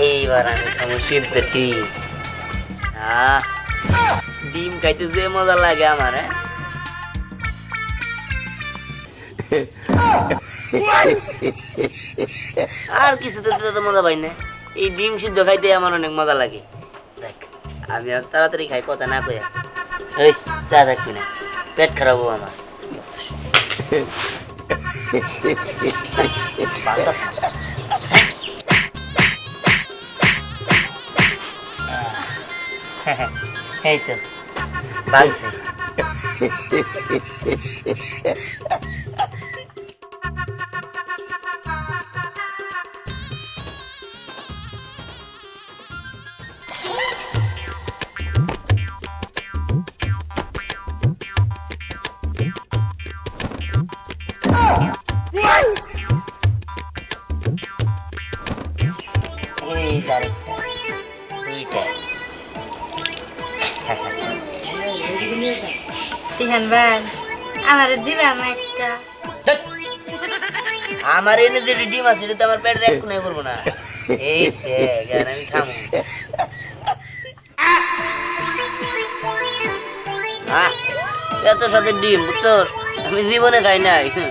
এইবার আমি খাবো সিদ্ধ ডিম। ডিম খাইতে যে মজা লাগে আমার। আর কিছুতে তো মজা পাই না, এই ডিম সিদ্ধ খাইতে আমার অনেক মজা লাগে। দেখ আমি আর তাড়াতাড়ি খাই, কথা না কইয়া। এই চা থাকবি না, পেট খারাপ হবো আমার। এই তো বাড়ছে। আমার এনে যে ডিম আছে সেটা তো আমার পেট দেখ নাই করবো না। এই আমি খামো। এত সাথে ডিম বুঝছো, আমি জীবনে খাই নাই। কি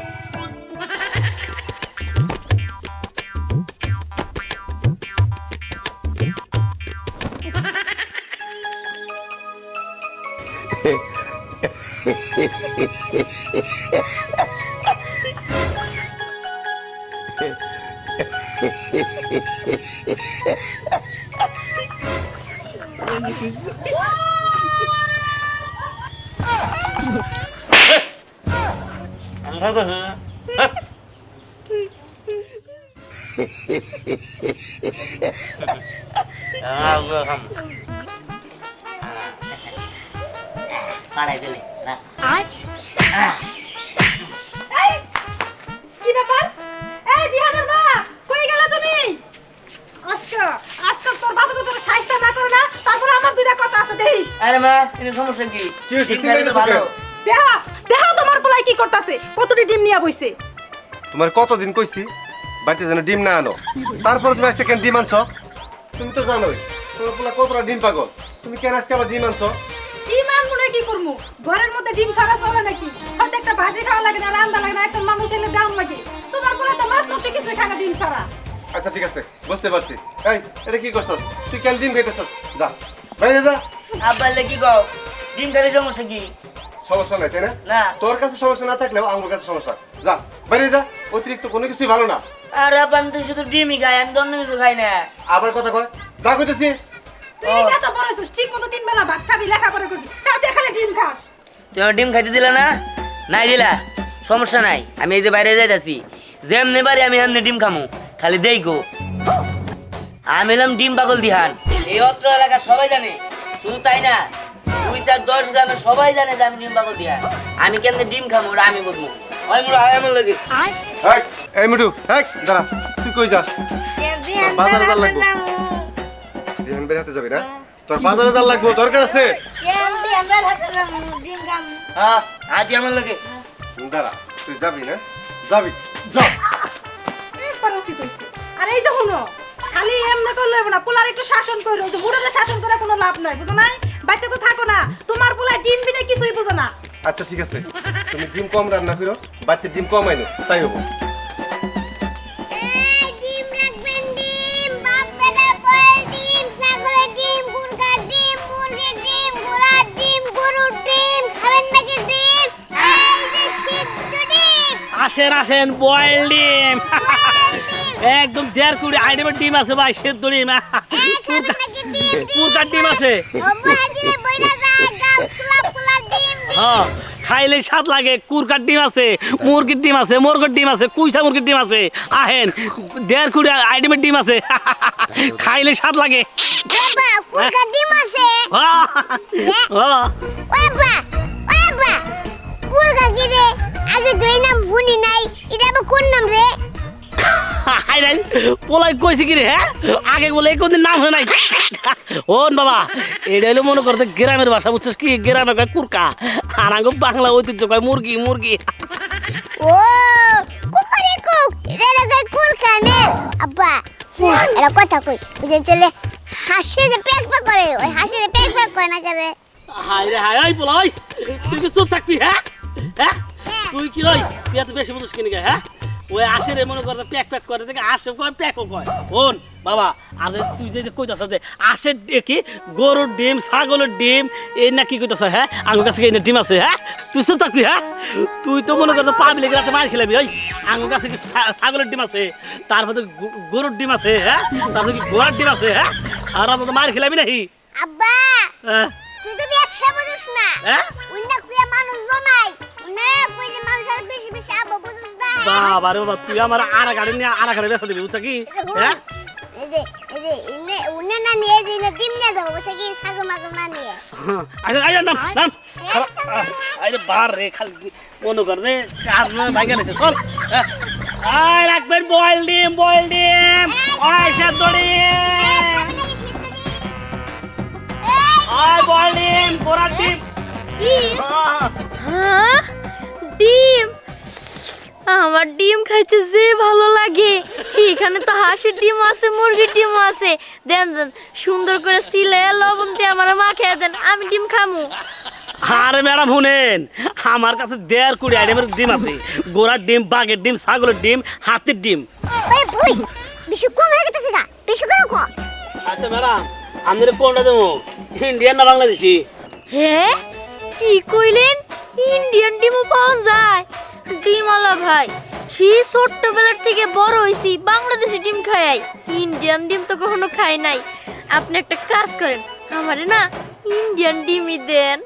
ব্যাপার? এই দিহানের মা, কই গেলা তুমি? আজকে তোর বাবা তো তোর শাইস্তা না করে না, তারপরে আমার দুইটা কথা আছে দেখিস। আরে মা, এর সমস্যা কি? ডিম খাইলে তো ভালো। দেখ তোমার পোলাই কি করতেছে, কতটি ডিম নিয়ে বইছে। তোমার কতদিন কইছি বাড়িতে যেন ডিম না আনো, তারপর তুমি আজকে কেন ডিম আনছো? তুমি তো জানোই তোমার পোলা কতটা ডিম পাগল, তুমি কেন আজকে আবার ডিম আনছো? ডিম আনবো না কি করবো? ঘরের মধ্যে ডিম ছাড়া চলে নাকি? হয়তো একটা ভাজি খাওয়া লাগে না, রান্না লাগে না, একটা মানুষ এলে দাম লাগে। তোমার পোলা তো মাছ মাছ কিছুই খায় না ডিম ছাড়া। আচ্ছা ঠিক আছে, বুঝতে পারছি। এই এটা কি করছস? তুই কেন ডিম খাইতেছস? যা বাইরে যা। আব্বা কি কও? ডিম খাইলে সমস্যা কি? সমস্যা নাই তাই না? না। তোর কাছে সমস্যা না থাকলেও আমার কাছে সমস্যা। যা বাইরে যা, অতিরিক্ত কোনো কিছুই ভালো না। আর আব্বা আমি তো শুধু ডিমই খাই, আমি তো অন্য কিছু খাই না। আবার কথা কয়, যা কইতেছি। তুই এত বড় হইছিস, ঠিক মতো 3 বেলা ভাত খাবি, লেখাপড়া করবি, তাতে এখানে ডিম খাস। তুমি আমার ডিম খাইতে দিলা না? নাই দিলা, সমস্যা নাই। আমি এই যে বাইরে যাইতাছি, যেমনি বাড়ি আমি এমনি ডিম খামু, খালি দেই গো। আমি এলাম ডিম পাগল দিহান, এই অত্র এলাকার সবাই জানে। শুধু তাই না, 2-4-10 গ্রামের সবাই জানে যে আমি ডিম পাগল দিহান। আমি কেমনে ডিম খামু ওটা আমি বলবো। ওই মুড়ো আয় আমার লাগে। এই মিঠু, দাঁড়া, তুই কই যাস? বাজারে যাওয়ার লাগবো। দিহান বের হাতে যাবি না? তোর বাজারে যাওয়ার লাগবো, দরকার আছে। হ্যাঁ আজ আমার লাগে। দাঁড়া, তুই যাবি না? যাবি, যা। একবার উচিত হইছে। আর এই যে শুনো, খালি এমনি করলে হবে না, পোলার একটু শাসন করো। যে বুড়োদের শাসন করে কোনো লাভ নাই, বুঝো নাই? বাড়িতে তো থাকো না, তোমার পোলা ডিম বিনে কিছুই বুঝো না। আচ্ছা ঠিক আছে, তুমি ডিম কম রান্না করো, বাড়িতে ডিম কম আইনো, তাই হবো। আসেন আসেন, বয়েল ডিম একদম 1.5 কোটি আইটেমের ডিম আছে ভাই, সেদ্ধ ডিম, পুরকার ডিম আছে। হ্যাঁ খাইলে স্বাদ লাগে। কুরকার ডিম আছে, মুরগির ডিম আছে, মুরগির ডিম আছে, কুইসা মুরগির ডিম আছে। আহেন 1.5 কোটি আইটেমের ডিম আছে, খাইলে স্বাদ লাগে। পোলাই কইছি কি রে? হ্যাঁ আগে বলে কোনদিন নাম হয় নাই। ওন বাবা, এটা হলো মনে করতে গ্রামের ভাষা, বুঝছিস কি? গ্রামে কয় কুরকা, আর আগে বাংলা ঐতিহ্য কয় মুরগি মুরগি। ও কুকুরে কুক, এটা কয় কুরকা নে। এটা কথা কই ওই যে চলে হাসে যে প্যাক প্যাক করে ওই হাসে যে প্যাক প্যাক করে না করে হাই রে হাই ওই বল ওই তুই কি চুপ থাকবি হ্যাঁ হ্যাঁ তুই কি ওই তুই এত বেশি বুঝিস কিনি হ্যাঁ ওই আসে রে মনে করে প্যাক প্যাক করে দেখে আসে কয় প্যাকও কয় শোন বাবা আর তুই যে কইতাছ যে আসে কি গরুর ডিম ছাগলের ডিম এই না কি কইতাছ হ্যাঁ আমার কাছে এই ডিম আছে হ্যাঁ তুই চুপ থাকবি হ্যাঁ তুই তো মনে করতে পাবলি রাতে মার খেলাবি ওই আমার কাছে কি ছাগলের ডিম আছে তারপরে গরুর ডিম আছে হ্যাঁ তারপরে কি ঘোড়ার ডিম আছে হ্যাঁ আর আমরা তো মার খেলাবি নাকি আব্বা হ্যাঁ তুই তো ব্যবসা বুঝিস না হ্যাঁ উন্না কুয়া মানুষ জমাই উন্না কই যে মানুষ আর বেশি বেশি আব্বা বুঝিস না বাবা রে বাবা তুই আমার আড়া গাড়ি নিয়ে আড়া গাড়ি বেচা দিবি বুঝছ কি হ্যাঁ এই যে ইন্নে উন্না না নিয়ে যে না ডিম নিয়ে যাবো বুঝছ কি ছাগল মাগল না নিয়ে আরে আরে নাম নাম আরে বার রে খালি মনে কর রে কার নয় ভাই গেছে চল আয় রাখবেন বয়েল ডিম আয় সেদ্ধ ডিম আয় বয়েল ডিম ঘোড়ার ডিম হ্যাঁ ডিম আমার ডিম খাইতে যে ভালো লাগে এখানে তো হাঁসের ডিম আছে মুরগির ডিম আছে দেন দেন সুন্দর করে সিলে লবণ দিয়ে আমার মা খেয়ে দেন আমি ডিম খামু আরে ম্যাডাম শুনেন আমার কাছে 1.5 কোটি আইটেমের ডিম আছে ঘোড়ার ডিম বাঘের ডিম ছাগলের ডিম হাতির ডিম ওই বই বেশি কম হয়ে গেছে না বেশি করে কো আচ্ছা ম্যাডাম আমাদের কোনটা দেবো ইন্ডিয়ান না বাংলাদেশি হ্যাঁ কি কইলেন ইন্ডিয়ান ডিমও পাওয়া যায় ডিমওয়ালা ভাই সেই ছোট্টবেলার থেকে বড় হয়েছি বাংলাদেশি ডিম খাই ইন্ডিয়ান ডিম তো কখনো খাই নাই আপনি একটা কাজ করেন আমারে না ইন্ডিয়ান ডিমই দেন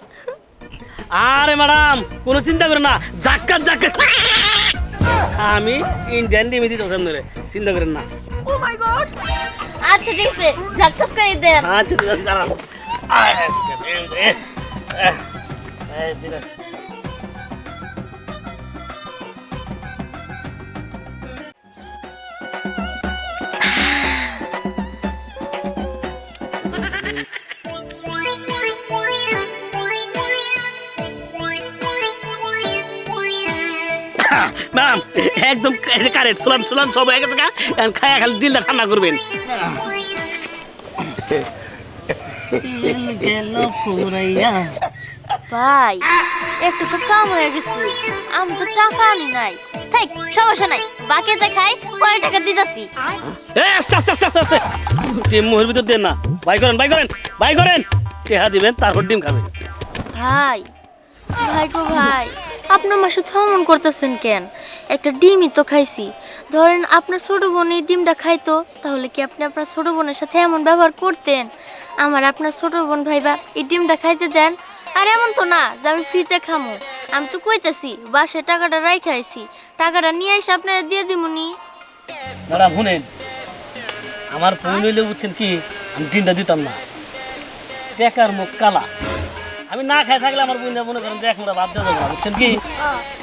আরে ম্যাডাম কোনো চিন্তা করেন না জাক্কা আমি ইন্ডিয়ান ডিমই দিতে সামনে চিন্তা করেন না আচ্ছা ঠিক আছে ঝাক্কাস করে দেন আচ্ছা ঠিক আছে দাঁড়ান ম্যাম একদম কারেক্ট চুলান সব হয়ে গেছে খায়া খালি দিলটা ঠান্ডা করবেন ভাই একটু তো কাম হয়ে গেছে আমি তো টাকা আনি নাই থাক সমস্যা নাই বাকিতে খাই পরে টাকা দিতাছি আস্তে ডিম মুহের ভিতর দেন না বাই করেন টেহা দিবেন তারপর ডিম খাবেন ভাই গো ভাই আপনার মাসে থমন করতেছেন কেন একটা ডিমই তো খাইছি ধরেন আপনার ছোট বোন এই ডিমটা খাইতো তাহলে কি আপনি আপনার ছোট বোনের সাথে এমন ব্যবহার করতেন আমার আপনার ছোট বোন ভাইবা এই ডিমটা খাইতে দেন আর এমন তো না যে আমি ফ্রিতে খামো আমি তো কইতাছি বাসায় টাকাটা রাইখে আইছি টাকাটা নিয়ে এসে আপনারা দিয়ে দিমুনি ম্যাডাম শুনেন আমার ফোন হইলে বুঝছেন কি আমি ডিমটা দিতাম না টেকার মুখ কালা আমি না খাই থাকলে আমার বোন মনে করেন দেখ মোটা ভাব দিয়ে দেবো বুঝছেন কি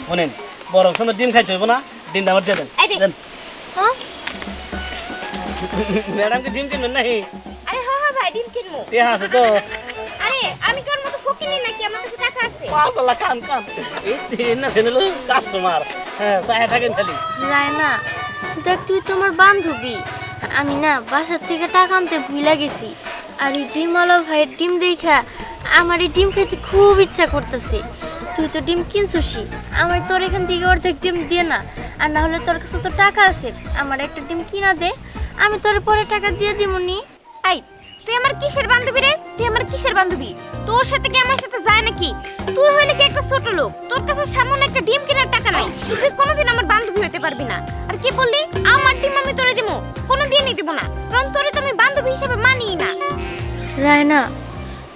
শোনেন বড় সঙ্গে ডিম খাইতে হইব না ডিমটা আমার দিয়ে দেন হ্যাঁ ম্যাডামকে ডিম কিনবেন নাকি আরে হ্যাঁ ভাই ডিম কিনবো টেহা আছে তো আরে আমি কোন মতো ফকিনি নাকি আমার কাছে টাকা আছে মাশাআল্লাহ কান এই না সেনেল কাস্টমার হ্যাঁ চায় থাকেন খালি রায়না দেখ তুই তো আমার বান্ধবী আমি না বাসার থেকে টাকা আনতে ভুলে গেছি আর এই ডিমওয়ালা ভাইয়ের ডিম দেখা আমার এই ডিম খেতে খুব ইচ্ছা করতেছে তুই তো ডিম কিনছিসই আমার তোর এখান থেকে অর্ধেক ডিম দিয়ে না আর না হলে তোর কাছে তো টাকা আছে আমার একটা ডিম কিনা দে আমি তোর পরে টাকা দিয়ে দিমুনি আই তুই আমার কিসের বান্ধবী রে তুই আমার কিসের বান্ধবী তোর সাথে কি আমার সাথে যায় নাকি তুই হইলে কি একটা ছোট লোক তোর কাছে সামান্য একটা ডিম কেনার টাকা নাই তুই কোনোদিন আমার বান্ধবী হতে পারবি না আর কি বললি আমার ডিম আমি তোরে দিমু কোনোদিনই দিব না কারণ তোরে তো আমি বান্ধবী হিসেবে মানিই না রায়না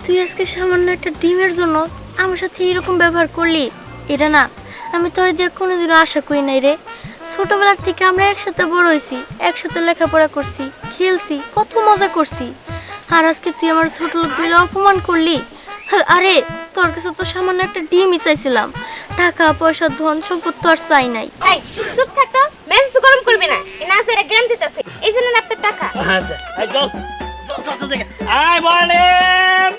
তুই আজকে সামান্য একটা ডিমের জন্য আমার সাথে এরকম ব্যবহার করলি এটা না আমি তোর দিয়ে কোনোদিনও আশা করি নাই রে ছোটবেলার থেকে আমরা একসাথে বড় হয়েছি একসাথে লেখাপড়া করছি খেলছি কত মজা করছি আর আজকে তুই আমার ছোট লোক বলে অপমান করলি আরে তোর কাছে তো সামান্য একটা ডিমই চাইছিলাম টাকা পয়সা ধন সম্পদ তো আর চাই নাই এই চুপ থাক তো মেজাজ গরম করবি না এই নাজেরা জ্ঞান দিতেছে এই জন্য না আপনার টাকা আচ্ছা এই চল আয় বলেন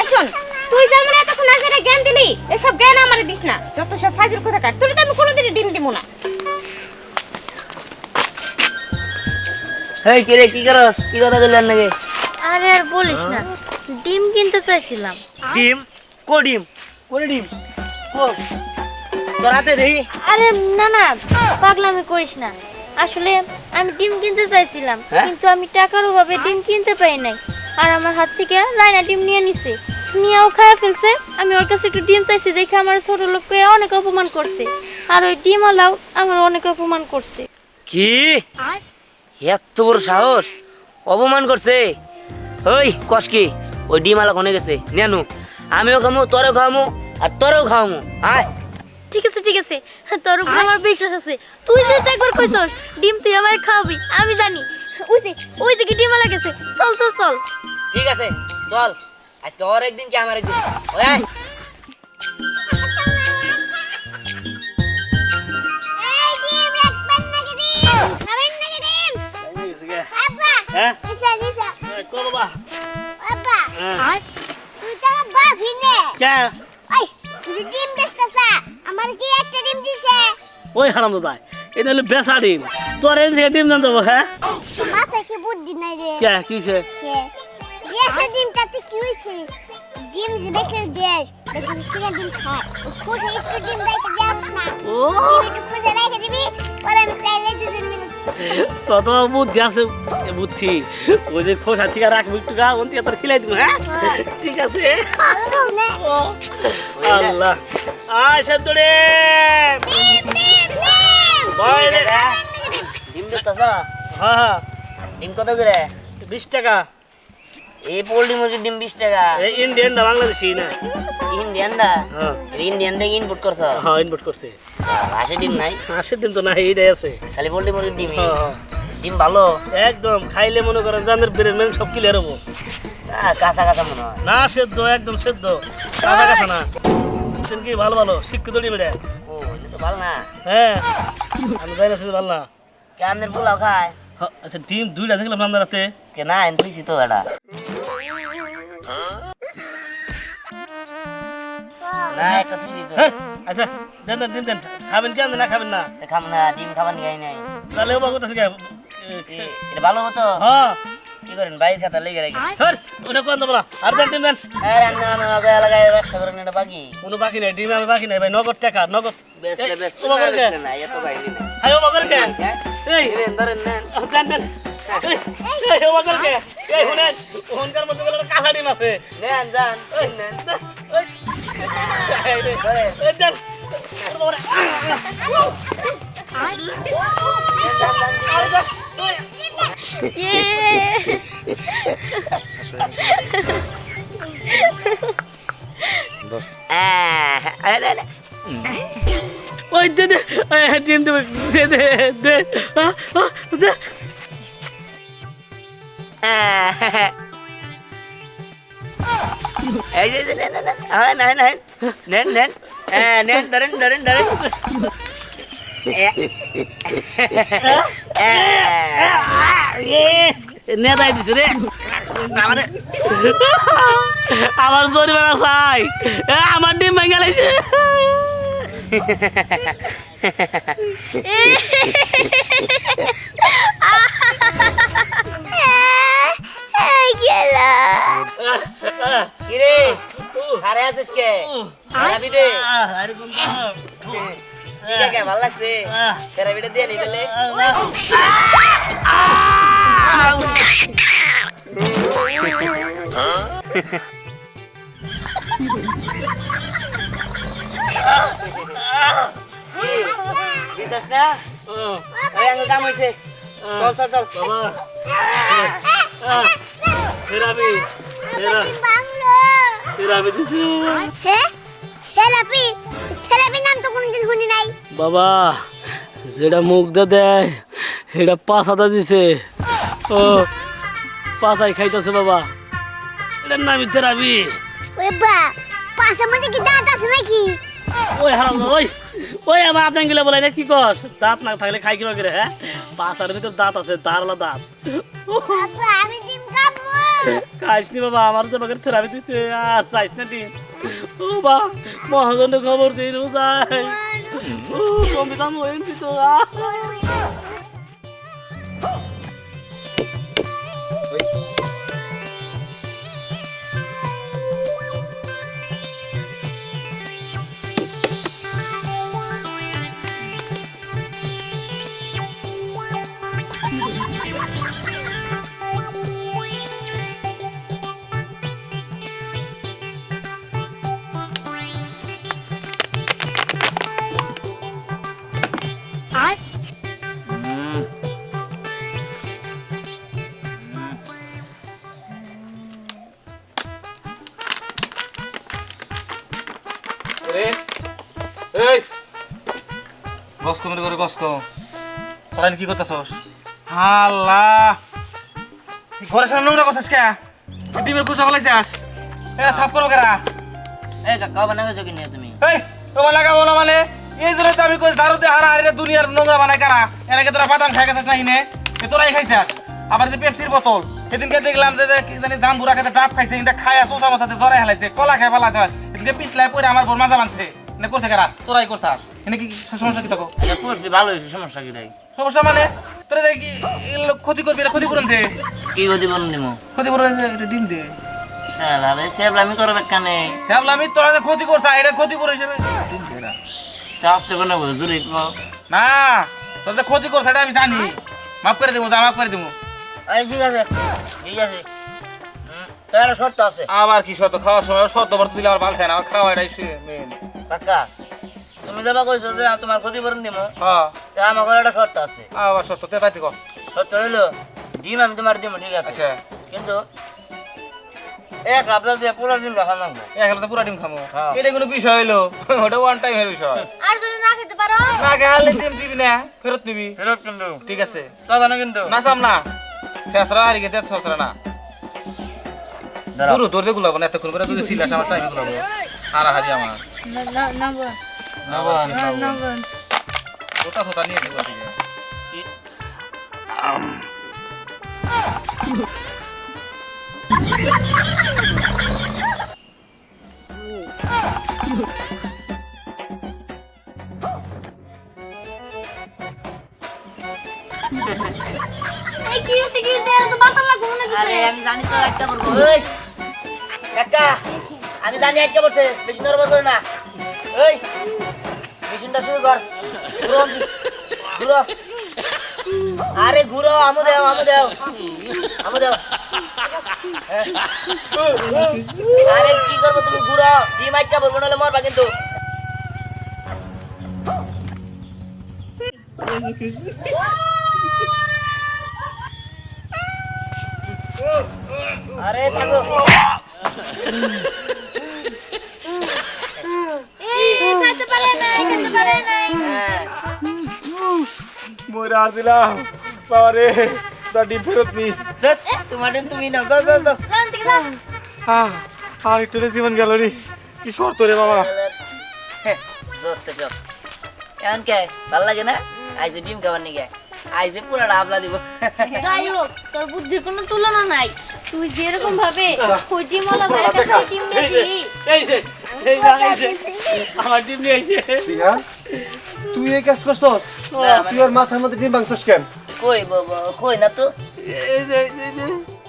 আসুন তুই যেমন এতক্ষণ নাজেরা জ্ঞান দিলি এসব জ্ঞান আমারে দিস না যত সব ফাজিল কথা কাট তোরে তো আমি কোনোদিনই ডিম দিব না এই কে রে কি করস কি কথা বললেন নাকি আরে আর বলিস না, ডিম কিনতে চাইছিলাম। ডিম কো ডিম কোন ডিম কো তোর হাতে দেই আরে না না, পাগলামি করিস না। আসলে আমি ডিম কিনতে চাইছিলাম, হ্যাঁ? কিন্তু আমি টাকার অভাবে ডিম কিনতে পারি নাই। আর আমার হাত থেকে রায়না ডিম নিয়ে নিছে, নিয়েও খায় ফেলছে। আমি ওর কাছে একটু ডিম চাইছি দেখে আমার ছোট লোককে অনেক অপমান করছে, আর ওই ডিম আলাও আমার অনেক অপমান করছে। কি এত বড় সাহস অপমান করছে ওই কসকি ওই ডিম আলা কোনে গেছে নেনু আমিও খামু তোরও খামু আর তোরও খামু আয় ঠিক আছে ঠিক আছে, তোর উপর আমার বিশ্বাস আছে। তুই যেহেতু একবার কইছস ডিম তুই আমার খাওয়াবি, আমি জানি। ওই দিকে ডিম আলা গেছে, চল চল চল। ঠিক আছে চল আজকে ওর একদিন কি আমার একদিন ওই আয় এই ডিম রাখবেন নাকি ডিম? খাবেন নাকি ডিম? আব্বা, হ্যাঁ নিসা নিসা। কো বাবা আব্বা, হ্যাঁ তুই তো আমার বাপ হিনে। কে ওই, তুই ডিম দেখতেছা? আমার কি একটা ডিম দিছে? ওই হারাম দাদা, এটা হলো বেসা ডিম। তোর এই থেকে ডিম জান দেবো। হ্যাঁ মাথায় কি বুদ্ধি নাই রে? কে কিছে কে? দেশে ডিমটাতে কি হইছে? ডিম যে দেখে দেশ, দেখুন কিনা ডিম খায়। ও খুশি একটু ডিম দেখে যাস না। ও ডিম একটু খুশি রেখে দিবি, পরে আমি চাইলে দুদিন মিলে তত বুদ্ধি আছে, বুঝছি। ওই যে খোসা থেকে রাখবি একটু গা, ওন থেকে তোর খিলাই দিব। হ্যাঁ ঠিক আছে। ভালো না। ও আল্লাহ, আয় সেতুরে ডিম ডিম ডিম। ভাই রে। ডিম দিতেছ হ্যাঁ ডিম কত করে 20 টাকা। এই পোল্ট্রি মুরগির ডিম 20 টাকা এই ইন্ডিয়ান না বাংলাদেশি না? ইন্ডিয়ান দা হ্যাঁ ইন্ডিয়ান থেকে ইনপুট করছ হ্যাঁ ইনপুট করছে। হাঁসের ডিম নাই হাঁসের ডিম তো না, এইটাই আছে। খালি পোল্ট্রি মুরগির ডিম হ্যাঁ হ্যাঁ ডিম ভালো একদম খাইলে মনে করেন জানের বেরের মেন সব ক্লিয়ার হবো। কাঁচা কাঁচা মনে হয় না সেদ্ধ, একদম সেদ্ধ, কাঁচা কাঁচা না। বুঝছেন কি, ভালো ভালো শিক্ষিত ডিম এটা। ও এটা তো ভালো না হ্যাঁ আমি জানি না সেটা ভালো না। কেমনের পোলাও খায় হ্যাঁ, আচ্ছা ডিম 2টা দেখলাম রান্না রাতে। কে না তুইছি তো এটা না একটা তুইছি তো হ্যাঁ, আচ্ছা দেন দেন ডিম দেন। খাবেন কি না খাবেন না? খাম না ডিম খাবার গাই নাই তাহলে ও বাবু থেকে এটা ভালো হতো হ্যাঁ কি করেন বাইরে খাতা লেগে রাখি হ্যাঁ ওটা কোন দেবো না। আর দেন ডিম দেন। লাগাই ব্যবসা করেন এটা বাকি কোনো বাকি নাই, ডিম আমি বাকি নাই ভাই, নগদ টাকা নগদ। বেসলে বেস ও বাবুর কে? না এত গাইনি না হাই ও বাবুর কে? এই ধরেন ধরেন নেন দেন দেন। এই ও বাবুর কে? এই শুনেন, ওখানকার মধ্যে বলে কাঁচা ডিম আছে। নেন যান এই নেন এই, এই রে, এই দেন। ওর বাবুরে। ওই দে দে, এই ডিম দে দে দে দে। দে। এই যে নেন নেন নেন নেন নেন ধরেন ধরেন ধরেন নেতাই দিছে রে আমারে। আমার জরিমানা চাই, আমার ডিম ভেঙে লাইছে। এই গেল। কিরে আরে আছিস কে থেরাপি দে আরে কোন কে ভালো লাগছে থেরাপিটা দিয়ে নিলে দিতাস না ওই আঙ্গুল কাম হইছে চল চল চল বাবা থেরাপি বাংলো। থেরাপি দিছে হ্যাঁ? থেরাপি? থেরাপি নাম তো কোনদিন শুনি নাই। বাবা, যেটা মুখ দিয়ে দেয় এটা পাছাটা দিছে। ও পাছাই খাইতেছে বাবা, এটার নামই থেরাপি। ওই বা, পাশের মধ্যে কি দাঁত আছে নাকি? ওই হারাম ওই ওই আমার আপনার গেলে বলে না কি কর, দাঁত না থাকলে খাই কিনা করে? হ্যাঁ পাছার ভিতর দাঁত আছে, দাঁড়ালা দাঁত। বাবা, আমি ডিম খাবো। খাইস নি বাবা, আমার যে বাগের থেরাপি দিচ্ছে আর চাইস না ডিম। ও বা মহাজনে খবর দিন যাই কম্পিউটার মহিন দিত। এই বস কমেন্ট করে বস কম তোরা কি করতেছস? আল্লাহ ঘরে সামনে নোংরা করছিস কে? ডিমের কুসা ফলাইছিস? এটা সাফ করো কেরা? এই কাকা বানাইছো কি নিয়ে তুমি? এই তোমার লাগাবো না মানে এই জন্য তো আমি কই দারু দে হারা হারে দুনিয়ার নোংরা বানাই কারা? এর আগে তোরা বাদাম খাই গেছিস না হিনে? তোরাই খাইছিস। আবার যে পেপসির বোতল সেদিনকে দেখলাম যে কি জানি জাম বুড়া খেতে ডাব খাইছে, এটা খায়া সোসা মাথাতে জ্বরে হেলাইছে, কলা খাই ফেলা যায়। এদিকে পিছলাই পরে আমার বর মাজা বানছে। না করছে কারা? তোরাই করছাস। এনে কি সমস্যা কি থাকো? এটা করছি ভালো হয়েছে, সমস্যা কি তাই? সমস্যা মানে তোরা যে কি এগুলো ক্ষতি করবি, এটা ক্ষতিপূরণ দে। কি গতি বলুন দিমো? ক্ষতিপূরণ দে, এটা ডিম দে। হ্যাঁ আরে সেব আমি করবে কানে। ভাবলাম আমি তোরা যে ক্ষতি করছা এটা ক্ষতিপূরণ হিসেবে ডিম দে না। তা আসতে কোন বল জুরি না তোরা যে ক্ষতি করছা এটা আমি জানি। মাফ করে দেবো, মাফ করে দেবো। এই ঠিক আছে ঠিক আছে। তার শর্ত আছে। আবার কি শত খাওয়ার সময় শত বার তুলে আমার ভালো খায় না, আমার খাওয়া এটাই মেন। কাকা তুমি যাবা কইছো যে তোমার ক্ষতিপূরণ দিমো, হ্যাঁ তা আমার ঘরে একটা শর্ত আছে। আবার শত তেতাইতে কর। শর্ত হইলো ডিম আমি তোমার দিমো, ঠিক আছে, আচ্ছা কিন্তু এক আপনার দিয়ে পুরো ডিম রাখা লাগবে। একলা তো পুরা ডিম খামো, হ্যাঁ। এটা কোনো বিষয় হইলো? ওটা ওয়ান টাইমের বিষয়। আর যদি না খেতে পারো না খেলে ডিম দিবি না, ফেরত নিবি। ফেরত কিন্তু ঠিক আছে চাবা না কিন্তু। না চাম না, শেষরা আর গেছে শেষরা না। দাঁড়াও। পুরো তোর গুলাবো না, এতক্ষণ করে তুই সিলাস আমার টাইম গুলাবো আর হারি আমার ওটা তোতা নিয়ে দিবো। ঠিক আছে এই কি হচ্ছে কি হচ্ছে? এরা তো বাসা লাগবো না আরে কিছু। আমি জানি তো একটা করবো। এই কাকা আমি জানি একটা করছে, বেশি নরবর করে না। এই মেশিনটা শুরু কর। ঘুরো ঘুরো, আরে ঘুরো, আমু দেও আমু দেও আমু দেও। হ্যাঁ। আরে কি করবো তুমি, ঘুরো, ডিম আটকা বলবো নাহলে মরবা কিন্তু। আরে থাকো। এই খাইতে পারে না, খাইতে পারে না। হ্যাঁ মরে আর দিলাম বাবা রে, তোর ডিম ফেরত নি। তোমার ডিম তুমি নাও, দাও দাও দাও। লান থেকে দাও। আর একটু জীবন গেল রে, কি শর্ত রে বাবা। জোরতে চল। এখন কে ভালো লাগে না? আইসে ডিম খাবার নিগে আইসে পুরা ডাবলা দিব। যাই হোক, তোর বুদ্ধির কোনো তুলনা নাই। তুই যেরকম ভাবে ওই ডিমওয়ালা ভাইয়ের কাছে ডিম নিয়েছিলি, এই যে এই যে আমার ডিম নিয়ে আইছে। টিয়া তুই এই কাজ করছস? না, তুই ওর মাথার মধ্যে ডিম ভাঙছস কেন? কই কই না তো। এই যে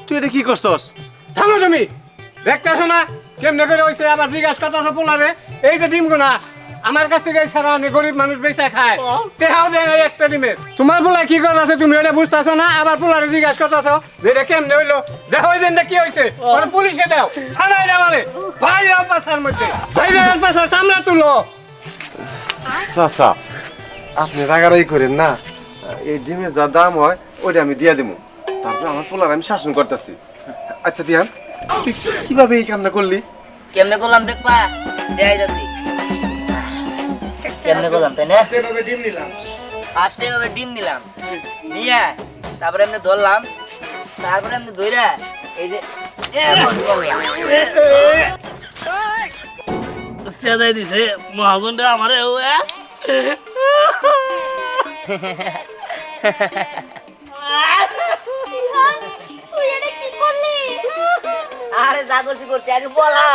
তুই এটা কি করছস? থামো তুমি, দেখতেছো না কেমনে করে হইছে? আবার জিজ্ঞাসা করতেছো পোলারে। এই যে ডিম গোনা আমার কাছ থেকে সারা গরিব মানুষ বেচা খায়, তেহাও দেয় না একটা ডিমের। তোমার পোলা কি করে আছে তুমি এটা বুঝতেছো না? আবার পোলারে জিজ্ঞাসা করতেছো যে এটা কেমনে হইলো? দেখো ওই দিনটা কি হয়েছে, ওরা পুলিশকে দাও, থানায় দাও। মানে ভাই পাশার মধ্যে ভাই পাশার সামনে তুলো। চাচা আপনি রাগারাগি করেন না, এই ডিমের যা দাম হয় ওইটা আমি দিয়ে দেবো। তারপর আমার পোলার আমি শাসন করতেছি। আচ্ছা দিয়ান তুই কিভাবে এই কামনা করলি? কেমনে করলাম দেখবা, দেখাই যাচ্ছি কেমনে করলাম, তাই না? ডিম নিলাম, ফার্স্টে এভাবে ডিম দিলাম, নিয়ে তারপরে এমনি ধরলাম, তারপরে এমনি ধইরা এই যে এমন করলাম। সেদাই দিছে মহাজনটা আমারে। তুই এটা কি করলি? আরে যা করছি করছি, আগে বলা।